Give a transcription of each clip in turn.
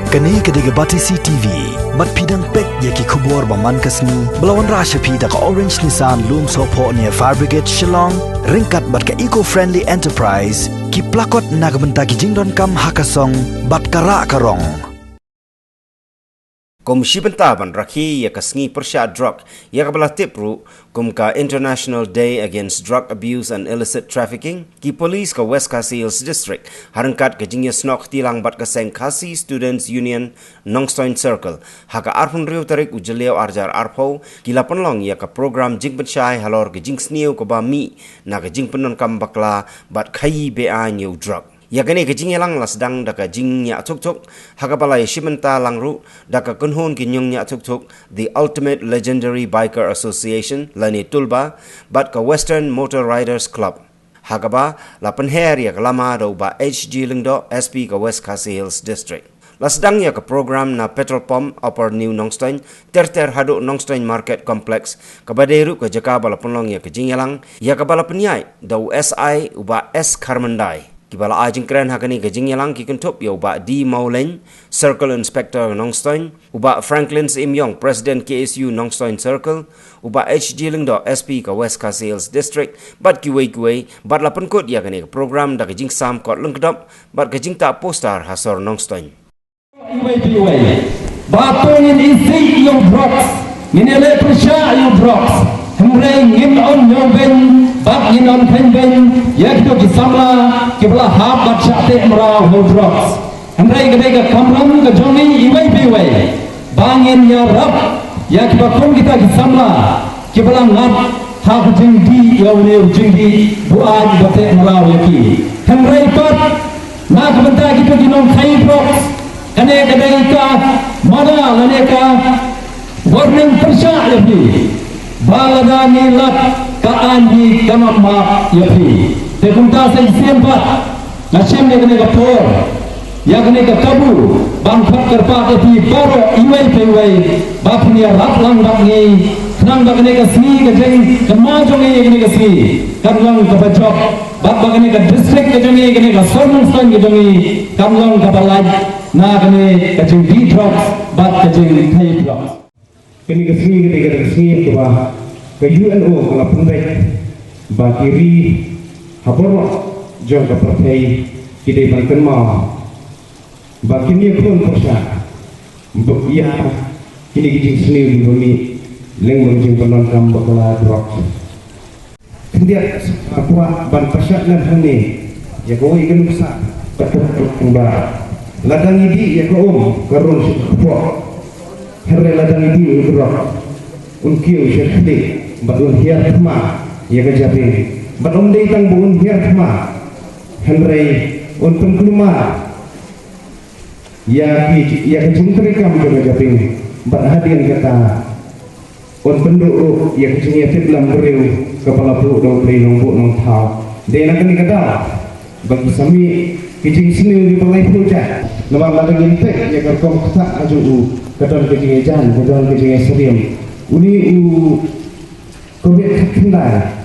Kani kediga bati CTV, mat pidang pek yaki kubur baman kasni, belawan rasha pida ka Orange Nissan Loom Sopo near Fire Brigade Shillong, ringkat bat ka eco-friendly enterprise, ki plakot nagbenta ki jingdon kam hakasong, bat kara karong. Komisi Bentaban Rakhi ya kasngi persya drug ya kabala tipru kum ka International Day Against Drug Abuse and Illicit Trafficking ki polis ka West Khasi Hills District harangkat ka jingya snok tilang bat ka Seng Khasi Students Union Nongstoin Circle haka arpun riu tarik ujeliau arjar arpo ki lapanlong ya ka program jing bensyai halor ka jing sniu ka ba mi na ka jing penon kam bakla bat khayi bea new drug. Ya kini kejing yang lang sedang daka jing nya tuk haka balai shimenta langru daka kunhun kinyong nya tuk the Ultimate Legendary Biker Association lani tulba bat ka Western Motor Riders Club haka ba la penher ya lama do ba HG Lingdo SP ka West Khasi Hills District. Lasdang ya ke program na petrol pump Upper New Nongstoin ter hadu Nongstoin Market Complex kabaderu ke jaka bala penlong ya kejing yang ya ka bala penyai do SI uba S Karmandai. Kibala ajing keren hakani gajing yalang kikuntup ya uba D Mauleng Circle Inspector Nongstoin uba Franklin Imyong President KSU Nongstoin Circle uba HG Lingdo SP ka West Khasi Hills District bat kiwei bat lapan kot ya kani program da gajing sam kot lengkedap bat gajing tak poster hasor Nongstoin batungin isi yung drugs minele persya yung drugs hemreng ngin on yung ben bak ngin on pen yakdo kisamla kibla hab bat syate mrao ho drugs hemreng gede kamram ke jongi iwai biwai bangin ya rab yak bakon kita kisamla kibla ngat hab jingdi yawne jingdi buaj bate mrao yaki hemreng pat na kebenta kita ginom khai drugs kane gede ka mana lane ka warning persya yapi baladani lat kaandi kamama yapi dekunta sa isempat nasyem ne kene kapor ya kene kabu bang phat karpa yapi baro iwai pewai bapni rat lang bakni nang bakne ka sni ka jeng kamajong ye kene ka sni kamlang ka bajok bak bakne ka district ka jeng kene ka sormon stan ka jeng kamlang ka balaj na kene ka jeng di drugs bat ka jeng thai drugs kini kesini ketika kesini ke bah ke UNO kalau pendek bakiri habor jong ke pertai kita banten mau bakini pun persa iya kini kijing seni di bumi leng menjing penonton bakala drop kemudian apa ban persa dan hani ya kau ingin besar betul kembali ladang ini ya kau karun sepuluh herre ladang ini urok unkiu syekhi badun hiar thma ya kajabe badum dei tang bun hiar thma herre un penkluma ya kejungtri kam kajabe bad hadian kata un penduk ya kejungnya tiblam bereu kepala bu dong pri nong bu nong thau de nak ni kata bagi sami kijing sini di pelai puja nama ladang ini ya kerkom tak aju kadang kejeng ejan, kadang kejeng esriam. Uni kobek kendai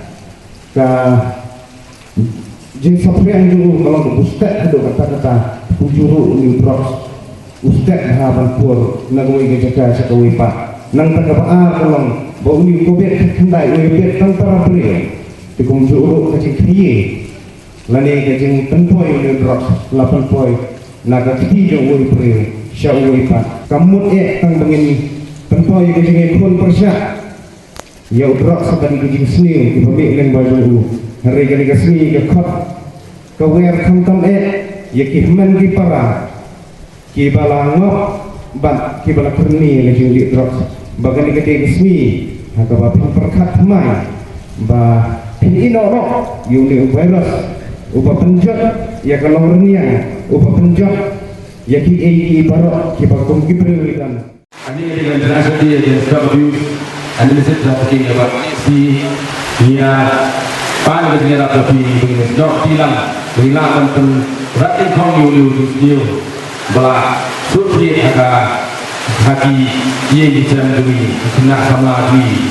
ka jeng saprian dulu kalau ustad ada kata-kata ujuru uni drugs ustad haban pur nagoi kejaga sekawi pak nang tagapaa kalau bau uni kobek kendai uni bet tantara beri dikum juru kejeng kiye lani kejeng tempoi uni drugs 8 poi naga kiye uni beri syawai pak kamu tang bengin tentu yang kejeng pun persya ya udrak saban kejeng seni di pemik leng baju hari kali keseni ke kot kawer kantam ya kihman ki para ki balangok bat ki bala kerni lejeng di udrak bagan kejeng keseni haka bapin perkat mai ba pin inorok yuni virus upa penjot ya kalau renia upa penjot ya ki barok ki bakum ki priwitan ani dengan International Day Against Drug Abuse and Illicit Trafficking about si dia pan ke dia tapi dok tilang hilang pen rating kong yu yu bala suci aga hati ye di jam demi kena sama lagi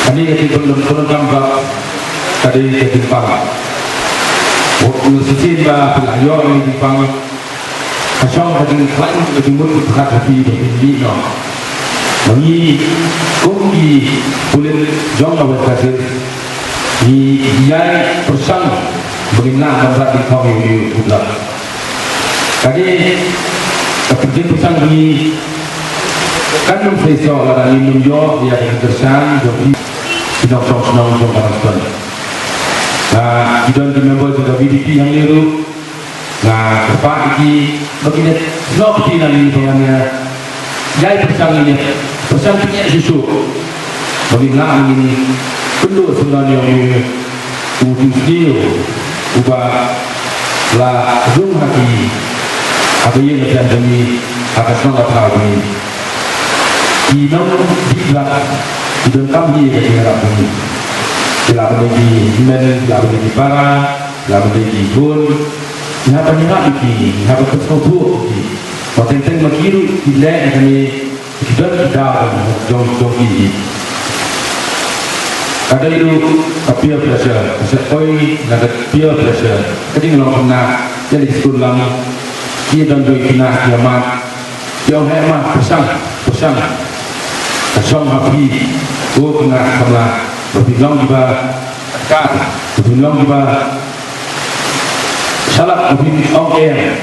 ani itu belum gambar tadi ketimpang waktu suci ba pelajar ini dipanggil Asal lagi lain lebih mudah berkat lebih ini no. Bagi kopi kulit jom awal kasih di yang persan bagaimana membuat di kau ini udah. Jadi kepentingan persan ini kan memfaisal ada di New York yang tersan jadi tidak senang jom kawasan. Nah, kita member sudah BDP yang liru. Nah, kepak ini begini seperti nanti pengennya jai persan ini susu bagaimana ini perlu sebenarnya untuk dia ubah lah rumah hati apa yang kita demi akan sangat tahu ini kita dibelak kita kami yang harap ini kita menjadi men kita menjadi para kita menjadi pun kita menjadi ini kita bersetubuh potensi makiru tidak akan kita dalam jom ini. Ada itu peer pressure, sesuai ada peer pressure. Jadi kalau pernah jadi sekolah dia dan doi kena kiamat, dia hemat pesan, kesong api, gua kena berbilang juga kan, berbilang juga salah berbilang kemarin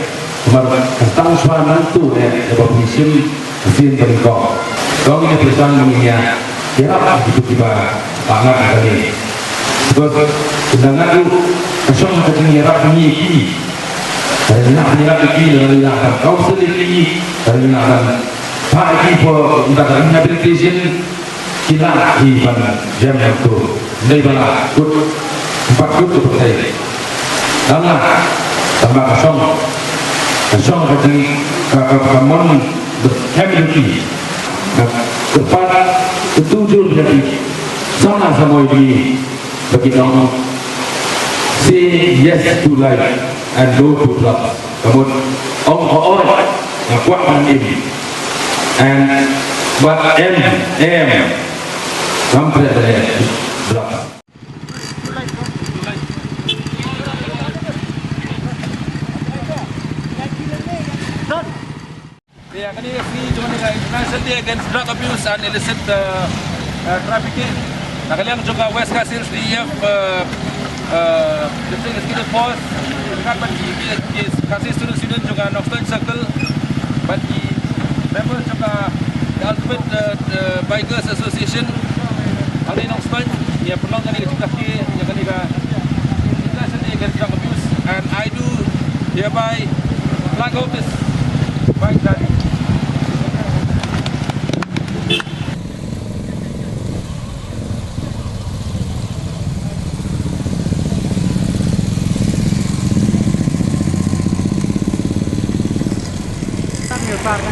tentang suara nantu dapat misim mesin berikut. Kalau ini pesan mengingat, dia apa tiba-tiba banget tadi. Sebab sedangkan itu kesong kecil nyerap ini, dari nak nyerap ini dari nak kau sendiri dari nak pak ini pun untuk rehabilitation kita di mana jam itu dari mana kut 4 kut percaya. Karena tambah kesong kecil kamu berhabilitasi. Tepat ketujuh jadi sama ini bagi kamu say yes to life and no to drugs. Kemudian yang kuat ini and but sampai drugs. Ya, kali ini cuma International Day Against Drug Abuse and Illicit Trafficking. Nah, kalian juga West Coast Hills DEF District Executive Force dekat bagi kasih student juga Knoxton Circle bagi member juga the Ultimate Bikers Association kali Knoxton ya penolong kali juga yang kali International Day Against Drug Abuse and I do hereby flag off this bike rally. Parang